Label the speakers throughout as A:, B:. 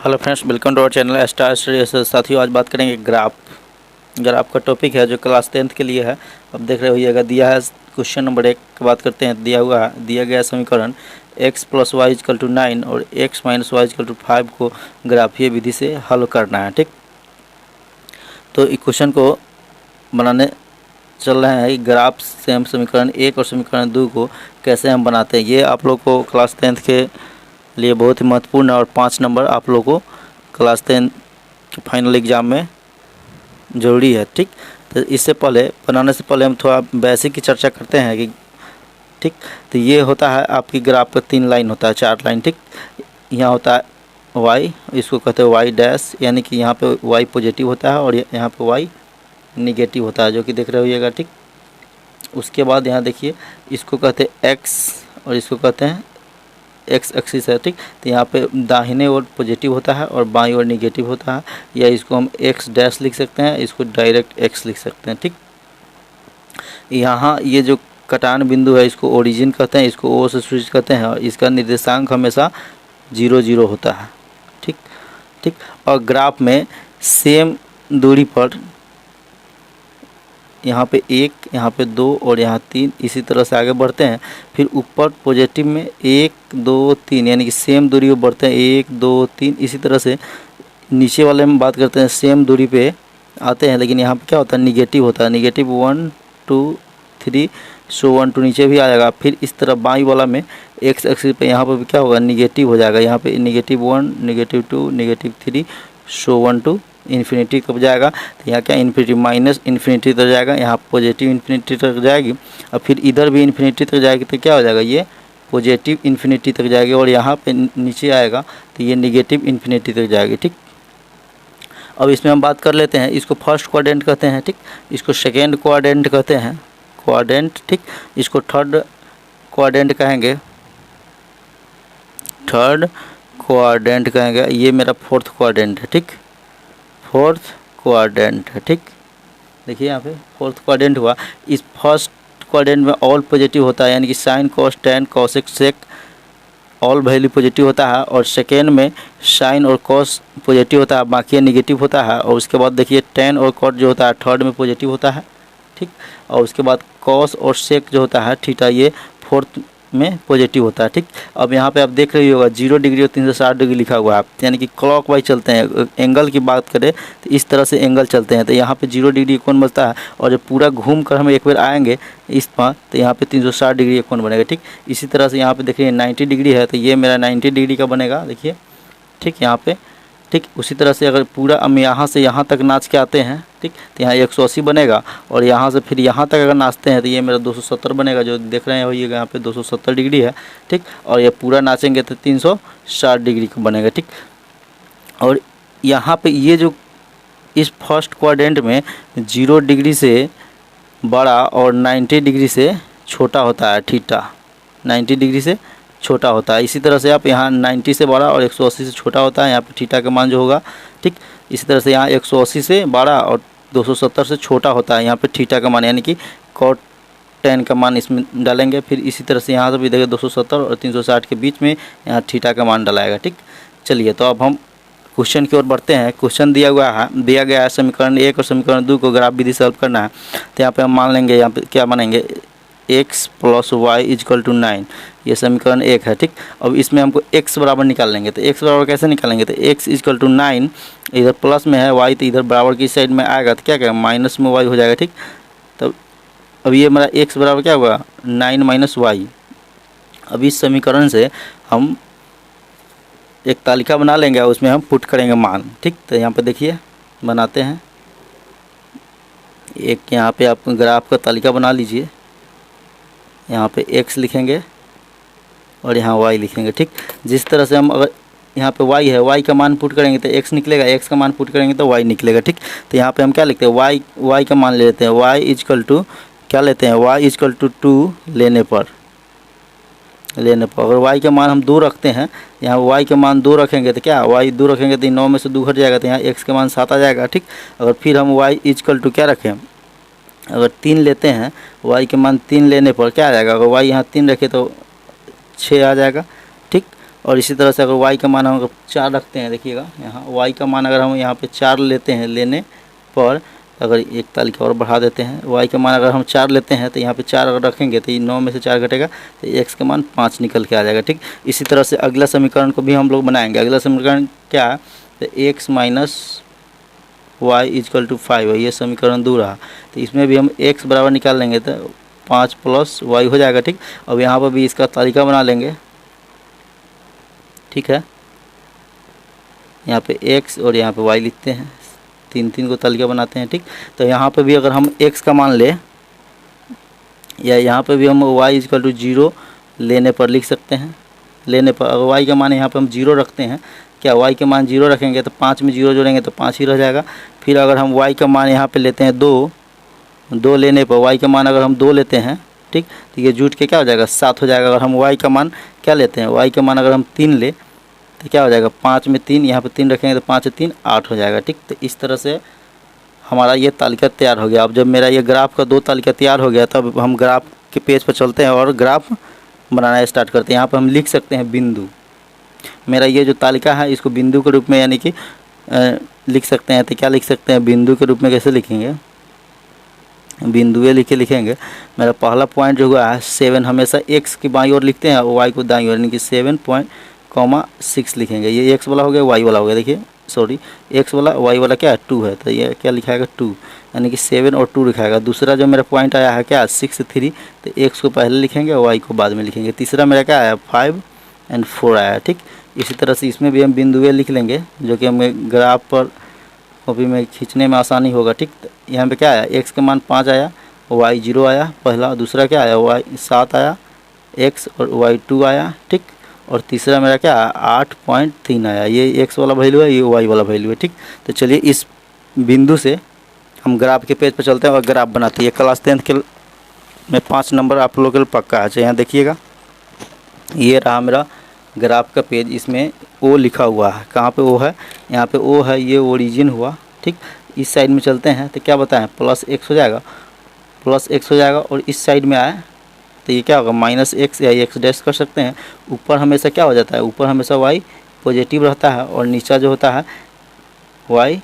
A: Hello friends, welcome to our channel star study. साथियों, आज बात करेंगे ग्राफ का टॉपिक है जो क्लास 10th के लिए है। अब देख रहे होइएगा, दिया है क्वेश्चन नंबर 1 की बात करते हैं। दिया गया समीकरण x + y = 9 और x - y = 5 को ग्राफीय विधि से हल करना है। ठीक, तो इस क्वेश्चन को बनाने चल रहे हैं कि ग्राफ से हम समीकरण 1 और समीकरण 2 को कैसे हम बनाते हैं। ये आप लोग को क्लास 10th के लिए बहुत ही महत्वपूर्ण है और 5 नंबर आप लोगों को क्लास 10 के फाइनल एग्ज़ाम में ज़रूरी है। ठीक, तो इससे पहले बनाने से पहले हम थोड़ा बेसिक की चर्चा करते हैं कि ठीक, तो ये होता है आपकी ग्राफ का 3 लाइन होता है, 4 लाइन। ठीक, यहाँ होता है y, इसको कहते हैं y डैश, यानी कि यहाँ पे y पॉजिटिव होता है और यहाँ पे y निगेटिव होता है, जो कि देख रहे होइएगा। ठीक, उसके बाद यहाँ देखिए, इसको कहते हैं x और इसको कहते हैं एक्स एक्सिस है। ठीक, तो यहाँ पे दाहिने ओर पॉजिटिव होता है और बाईं ओर निगेटिव होता है, या इसको हम एक्स डैश लिख सकते हैं, इसको डायरेक्ट एक्स लिख सकते हैं। ठीक, यहाँ ये जो कटान बिंदु है इसको ओरिजिन कहते हैं, इसको ओ से सूचित करते हैं और इसका निर्देशांक हमेशा 0 0 होता है। ठीक ठीक, और ग्राफ में सेम दूरी पर यहाँ पे 1, यहाँ पे 2 और यहाँ 3, इसी तरह से आगे बढ़ते हैं। फिर ऊपर पॉजिटिव में 1 2 3, यानी कि सेम दूरी पर बढ़ते हैं, 1 2 3। इसी तरह से नीचे वाले में बात करते हैं, सेम दूरी पे आते हैं, लेकिन यहाँ पे क्या होता है, निगेटिव होता है। निगेटिव 1 2 3, सो 1 2 नीचे भी आ जाएगा। फिर इस तरह बाईं वाला में एक्स एक्सिस पे यहाँ पर भी क्या होगा, निगेटिव हो जाएगा। यहाँ पे -1 -2 -3, सो 1 2 इन्फिनिटी कब जाएगा, तो यहाँ क्या इन्फिनिटी माइनस इन्फिनिटी तक जाएगा, यहाँ पॉजिटिव इन्फिनिटी तक जाएगी और फिर इधर भी इन्फिनिटी तक जाएगी। तो क्या हो जाएगा, ये पॉजिटिव इन्फिनिटी तक जाएगी और यहाँ पे नीचे आएगा तो ये निगेटिव इन्फिनिटी तक जाएगी। ठीक, अब इसमें हम बात कर लेते हैं, इसको फर्स्ट क्वाड्रेंट कहते हैं। ठीक, इसको सेकेंड क्वाड्रेंट कहते हैं, क्वाड्रेंट। ठीक, इसको थर्ड क्वाड्रेंट कहेंगे, थर्ड क्वाड्रेंट कहेंगे। ये मेरा फोर्थ क्वाड्रेंट है। ठीक, फोर्थ क्वाड्रेंट है। ठीक, देखिए यहाँ पे फोर्थ क्वाड्रेंट हुआ। इस फर्स्ट क्वाड्रेंट में ऑल पॉजिटिव होता है, यानी कि sine cos tan cosec sec all value positive होता है। और सेकेंड में साइन और कॉस पॉजिटिव होता है, बाकी निगेटिव होता है। और उसके बाद देखिए टेन और कॉट जो होता है थर्ड में पॉजिटिव होता है। ठीक, और उसके बाद कॉस और सेक जो होता है थीटा, ये फोर्थ में पॉजिटिव होता है। ठीक, अब यहाँ पे आप देख रहे होगा 0 डिग्री और 360 डिग्री लिखा हुआ है, यानी कि क्लॉकवाइज चलते हैं। एंगल की बात करें तो इस तरह से एंगल चलते हैं। तो यहाँ पे 0 डिग्री कोण बनता है और जब पूरा घूम कर हम एक बार आएंगे इस पर, तो यहाँ पे 360 डिग्री कोण बनेगा। ठीक, इसी तरह से यहाँ पे देखिए 90 डिग्री है, तो ये मेरा 90 डिग्री का बनेगा। देखिए ठीक, यहाँ पे ठीक, उसी तरह से अगर पूरा हम यहाँ से यहाँ तक नाच के आते हैं, ठीक, तो यहाँ 180 बनेगा और यहाँ से फिर यहाँ तक अगर नाचते हैं तो ये मेरा 270 बनेगा, जो देख रहे हैं होइएगा यहाँ पे 270 डिग्री है। ठीक, और ये पूरा नाचेंगे तो 360 डिग्री का बनेगा। ठीक, और यहाँ पे ये जो इस फर्स्ट क्वाड्रेंट में 0 डिग्री से बड़ा और 90 डिग्री से छोटा होता है, थीटा 90 डिग्री से छोटा होता है। इसी तरह से आप यहाँ 90 से बड़ा और 180 से छोटा होता है, यहाँ पे थीटा का मान जो होगा। ठीक, इसी तरह से यहाँ 180 से बड़ा और 270 से छोटा होता है, यहाँ पे थीटा का मान, यानी कि cot 10 का मान इसमें डालेंगे। फिर इसी तरह से यहाँ से भी देखिए 270 और 360 के बीच में यहाँ थीटा का मान डालाएगा। ठीक, चलिए तो अब हम क्वेश्चन की ओर बढ़ते हैं। क्वेश्चन दिया गया है समीकरण 1 और समीकरण 2 को ग्राफ विधि से हल करना है। तो यहाँ पे हम मान लेंगे, यहाँ पे क्या मानेंगे, x + y = 9, ये समीकरण 1 है। ठीक, अब इसमें हमको x बराबर निकाल लेंगे। तो x बराबर कैसे निकालेंगे, तो x = 9, इधर प्लस में है y, तो इधर बराबर की साइड में आएगा तो क्या करें, माइनस में y हो जाएगा। ठीक, तो अब ये मेरा x बराबर क्या होगा, 9 - y। अब इस समीकरण से हम एक तालिका बना लेंगे और उसमें हम पुट करेंगे मान। ठीक, तो यहाँ पे देखिए बनाते हैं एक, यहाँ पे आप ग्राफ का तालिका बना लीजिए। यहाँ पे x लिखेंगे और यहाँ y लिखेंगे। ठीक, जिस तरह से हम अगर यहाँ पे y है, y का मान पुट करेंगे तो x निकलेगा, x का मान पुट करेंगे तो y निकलेगा। ठीक, तो यहाँ पे हम क्या लिखते हैं, y का मान ले लेते हैं, y = क्या लेते हैं, y = 2 लेने पर अगर y का मान हम 2 रखते हैं, यहाँ y का मान 2 रखेंगे तो क्या, y 2 रखेंगे तो 9 में से 2 घट जाएगा, तो यहाँ x का मान 7 आ जाएगा। ठीक, अगर फिर हम y = क्या रखें, अगर 3 लेते हैं, y के मान 3 लेने पर क्या आ जाएगा, अगर y यहाँ 3 रखे तो 6 आ जाएगा। ठीक, और इसी तरह से अगर y का मान हम अगर 4 रखते हैं, देखिएगा यहाँ y का मान अगर हम यहाँ पे 4 लेते हैं, लेने पर अगर एक तालिका और बढ़ा देते हैं, y का मान अगर हम 4 लेते हैं तो यहाँ पे 4 अगर रखेंगे तो ये 9 में से 4 घटेगा तो x का मान 5 निकल के आ जाएगा। ठीक, इसी तरह से अगला समीकरण को भी हम लोग बनाएंगे। अगला समीकरण क्या है, तो x minus y equal to 5 है, ये समीकरण 2 रहा। तो इसमें भी हम x बराबर निकाल लेंगे तो 5 प्लस y हो जाएगा। ठीक, अब यहाँ पर भी इसका तालिका बना लेंगे। ठीक है, यहाँ पे x और यहाँ पे y लिखते हैं, 3 को तालिका बनाते हैं। ठीक, तो यहाँ पे भी अगर हम x का मान ले, या यहाँ पे भी हम y इजकल टू 0 लेने पर लिख सकते हैं। लेने पर अगर y का मान यहाँ पे हम 0 रखते हैं, क्या y के मान 0 रखेंगे तो 5 में 0 जोड़ेंगे तो 5 ही रह जाएगा। फिर अगर हम y का मान यहाँ पे लेते हैं 2 लेने पर y का मान अगर हम 2 लेते हैं, ठीक, तो ये जुट के क्या हो जाएगा, 7 हो जाएगा। अगर हम y का मान क्या लेते हैं, y का मान अगर हम 3 ले तो क्या हो जाएगा, 5 में 3, यहाँ पे 3 रखेंगे तो 5 3 8 हो जाएगा। ठीक, तो इस तरह से हमारा ये तालिका तैयार हो गया। अब जब मेरा ये ग्राफ का 2 तालिका तैयार हो गया तब हम ग्राफ के पेज पर चलते हैं और ग्राफ बनाना स्टार्ट करते हैं। यहाँ पर हम लिख सकते हैं बिंदु। मेरा ये जो तालिका है इसको बिंदु के रूप में यानी कि लिख सकते हैं। तो क्या लिख सकते हैं, बिंदु के रूप में कैसे लिखेंगे, बिंदुए लिखेंगे। मेरा पहला पॉइंट जो हुआ है 7, हमेशा x की बाईं ओर लिखते हैं और y को दाईं ओर, यानी कि 7.6 लिखेंगे। ये x वाला हो गया, y वाला हो गया। देखिए सॉरी, x वाला y वाला क्या है 2 है, तो ये क्या लिखाएगा 2, यानी कि 7 और 2 लिखाएगा। दूसरा जो मेरा पॉइंट आया है क्या 6 3, तो x को पहले लिखेंगे और y को बाद में लिखेंगे। तीसरा मेरा क्या आया 5 और 4 आया। ठीक, इसी तरह से इसमें भी हम बिंदुए लिख लेंगे जो कि हमें ग्राफ पर कॉपी में खींचने में आसानी होगा। ठीक, यहाँ पे क्या आया, x का मान 5 आया, y 0 आया पहला, दूसरा क्या आया y 7 आया, x और y 2 आया। ठीक, और तीसरा मेरा क्या है 8.3 आया। ये x वाला वैल्यू है, ये y वाला वैल्यू है। ठीक, तो चलिए इस बिंदु से हम ग्राफ के पेज पर चलते हैं और ग्राफ बनाते हैं। क्लास 10 के में 5 नंबर आप लोगों के लिए पक्का है। यहाँ देखिएगा, ये रहा मेरा ग्राफ का पेज, इसमें O लिखा हुआ है। कहाँ पे O है, यहाँ पे O है, ये ओरिजिन हुआ। ठीक, इस साइड में चलते हैं तो क्या बताएं, प्लस x हो जाएगा, प्लस x हो जाएगा। और इस साइड में आए तो ये क्या होगा माइनस x या x डैश कर सकते हैं। ऊपर हमेशा क्या हो जाता है, ऊपर हमेशा y पॉजिटिव रहता है और नीचा जो होता है y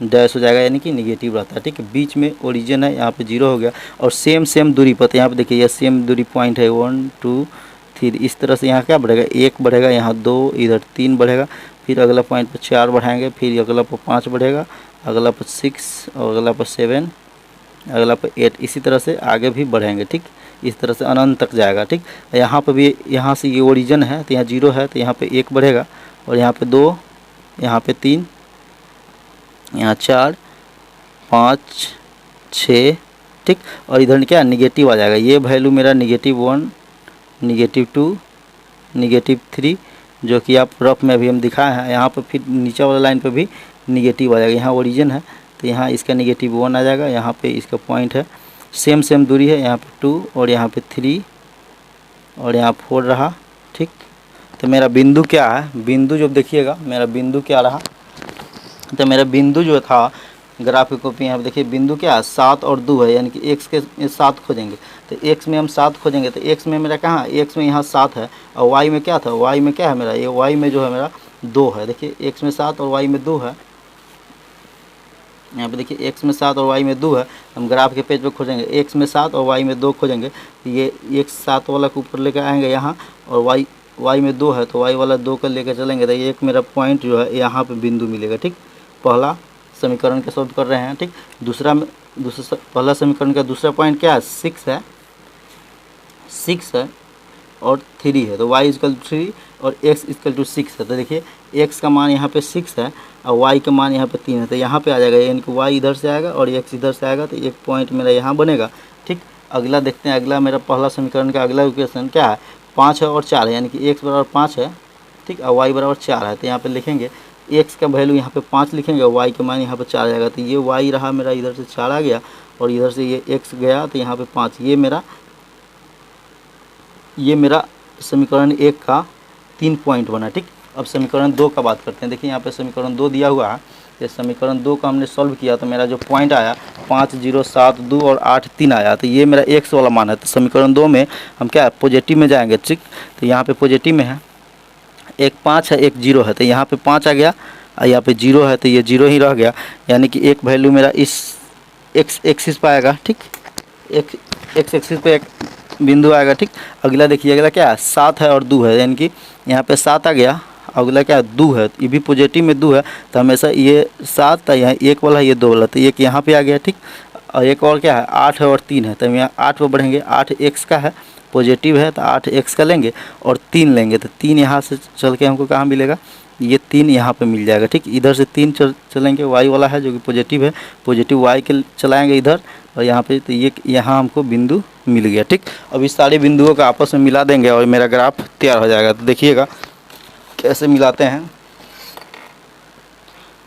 A: डैश हो जाएगा, यानी कि निगेटिव रहता है। ठीक है, बीच में ओरिजिन है, यहाँ पे 0 हो गया। और सेम दूरी पर, तो यहाँ पे देखिए ये सेम दूरी पॉइंट है 1 2 3। इस तरह से यहाँ क्या बढ़ेगा, 1 बढ़ेगा, यहाँ 2, इधर 3 बढ़ेगा। फिर अगला पॉइंट पर 4 बढ़ाएंगे, फिर अगला पर 5 बढ़ेगा, अगला पर 6 और अगला पर 7, अगला पर 8। इसी तरह से आगे भी बढ़ेंगे। ठीक, इस तरह से अनंत तक जाएगा। ठीक, यहाँ पर भी, यहाँ से ये ओरिजिन है तो यहाँ 0 है, तो यहाँ पे 1 बढ़ेगा, और यहाँ पे 2, यहाँ पे 3, यहाँ 4 5 6। ठीक, और इधर क्या निगेटिव आ जाएगा। ये वैल्यू मेरा -1 -2 -3, जो कि आप रफ में भी हम दिखाए हैं। यहाँ पर फिर नीचे वाला लाइन पे भी निगेटिव आ जाएगा। यहाँ ओरिजिन है तो यहाँ इसका -1 आ जाएगा। यहाँ पे इसका पॉइंट है, सेम दूरी है, यहाँ पे 2 और यहाँ पे 3 और यहाँ 4 रहा। ठीक, तो मेरा बिंदु क्या है, बिंदु जो देखिएगा मेरा बिंदु क्या रहा, तो मेरा बिंदु जो था ग्राफ की कॉपी यहाँ पे देखिए, बिंदु क्या है 7 और 2 है, यानी कि x के 7 खोजेंगे। तो x में हम 7 खोजेंगे तो x में मेरा कहाँ, x में यहाँ 7 है, और y में क्या था, y में क्या है मेरा, ये y में जो है मेरा 2 है। देखिए x में 7 और y में 2 है। यहाँ पे देखिए x में 7 और y में 2 है। हम ग्राफ के पेज पे खोजेंगे, x में 7 और y में 2 खोजेंगे। ये x 7 वाला को ऊपर लेकर आएंगे यहाँ, और y में 2 है तो y वाला 2 को लेकर चलेंगे तो एक मेरा पॉइंट जो है यहाँ पे बिंदु मिलेगा। ठीक, पहला समीकरण का सॉल्व कर रहे हैं। ठीक, पहला समीकरण का दूसरा पॉइंट क्या है 6 है, 6 है और 3 है, तो y इक्वल 3 और x इक्वल टू 6 है। तो देखिए x का मान यहाँ पे 6 है और y का मान यहाँ पे 3 है, तो यहाँ पे आ जाएगा, यानी कि y इधर से आएगा और x इधर से आएगा, तो एक पॉइंट मेरा यहाँ बनेगा। ठीक, अगला देखते हैं। अगला मेरा पहला समीकरण का अगला इक्वेशन क्या है, 5 है और 4 है, यानी कि x बराबर 5 है। ठीक, और y बराबर 4 है, तो यहाँ पे लिखेंगे x का वैल्यू यहाँ पे 5 लिखेंगे और y का मान यहाँ पे 4 आ जाएगा। तो ये y रहा मेरा, इधर से 4 आ गया और इधर से ये x गया, तो यहाँ पे 5। ये मेरा समीकरण 1 का 3 पॉइंट बना। ठीक, अब समीकरण 2 का बात करते हैं। देखिए यहाँ पे समीकरण 2 दिया हुआ है, ये समीकरण 2 का हमने सॉल्व किया तो मेरा जो पॉइंट आया 5 0 7 2 और 8 3 आया, तो ये मेरा x वाला मान है। तो समीकरण 2 में हम क्या पॉजिटिव में जाएंगे। ठीक, तो यहाँ पे पॉजिटिव में है एक 5 है एक 0 है, तो यहाँ पे 5 आ गया और यहाँ पे 0 है तो ये 0 ही रह गया, यानी कि एक वैल्यू मेरा इस एक्स एक्सिस पर आएगा। ठीक, एक्स एक्सिस पे एक बिंदु आएगा। ठीक, अगला देखिए, अगला क्या है 7 है और 2 है, यानी कि यहाँ पे 7 आ गया, अगला क्या है 2 है, ये भी पॉजिटिव में 2 है, तो हमेशा ये 7 है, यहाँ 1 वाला ये 2 वाला, तो एक यहाँ पे आ गया। ठीक, और एक और क्या है 8 है और 3 है, तो हम यहाँ 8 पर बढ़ेंगे, 8 एक्स का है, पॉजिटिव है तो 8 एक्स का लेंगे और 3 लेंगे, तो 3 यहाँ से चल के हमको कहाँ मिलेगा, ये 3 यहाँ पे मिल जाएगा। ठीक, इधर से 3 चलेंगे, वाई वाला है जो कि पॉजिटिव है, पॉजिटिव वाई के चलाएंगे इधर और यहाँ पे, तो ये यहाँ हमको बिंदु मिल गया। ठीक, अब इस सारे बिंदुओं को आपस में मिला देंगे और मेरा ग्राफ तैयार हो जाएगा। तो देखिएगा कैसे मिलाते हैं।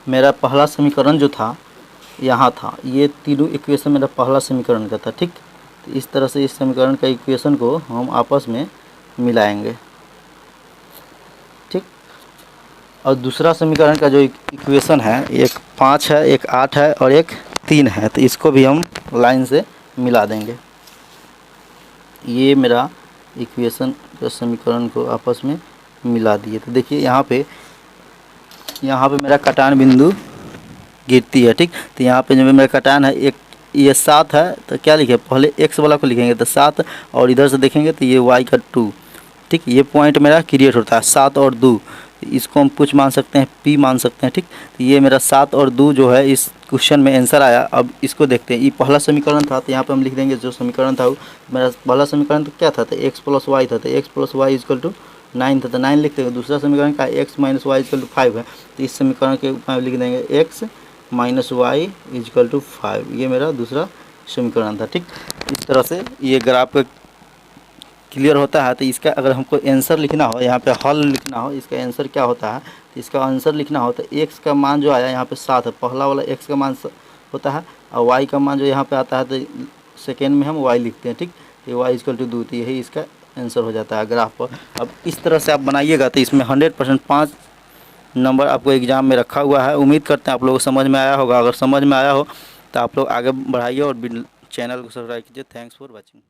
A: मेरा पहला समीकरण जो था यहाँ था, ये तीनों इक्वेशन मेरा पहला समीकरण का था। ठीक, तो इस तरह से इस समीकरण का इक्वेशन को हम आपस में मिलाएंगे। ठीक, और दूसरा समीकरण का जो इक्वेशन है, एक 5 है, एक 8 है और एक 3 है, तो इसको भी हम लाइन से मिला देंगे। ये मेरा इक्वेशन का समीकरण को आपस में मिला दिए। तो देखिए यहाँ पे मेरा कटान बिंदु गिरती है। ठीक, तो यहाँ पे जो मेरा कटान है, एक ये 7 है, तो क्या लिखे, पहले x वाला को लिखेंगे तो 7, और इधर से देखेंगे तो ये y का 2। ठीक, ये पॉइंट मेरा क्रिएट होता है 7 और 2, इसको हम कुछ मान सकते हैं, p मान सकते हैं। ठीक, तो ये मेरा 7 और 2 जो है इस क्वेश्चन में आंसर आया। अब इसको देखते हैं, ये पहला समीकरण था, तो यहाँ पे हम लिख देंगे जो समीकरण था वो मेरा पहला समीकरण तो क्या था, तो x + y था, तो x + y = 9 था, तो 9 लिखते हैं। दूसरा समीकरण का x - y = 5 है, तो इस समीकरण के ऊपर लिख देंगे x - y = 5, ये मेरा दूसरा समीकरण था। ठीक, इस तरह से ये ग्राफ क्लियर होता है। तो इसका अगर हमको आंसर लिखना हो, यहाँ पे हल लिखना हो, इसका आंसर क्या होता है, तो इसका आंसर लिखना हो तो x का मान जो आया यहाँ पे 7 है, पहला वाला x का मान होता है, और y का मान जो यहाँ पे आता है तो सेकेंड में हम y लिखते हैं। ठीक, ये y = 2, तो यही इसका आंसर हो जाता है ग्राफ पर। अब इस तरह से आप बनाइएगा तो इसमें 100% 5 नंबर आपको एग्ज़ाम में रखा हुआ है। उम्मीद करते हैं आप लोगों को समझ में आया होगा। अगर समझ में आया हो तो आप लोग आगे बढ़ाइए और चैनल को सब्सक्राइब कीजिए। Thanks for watching.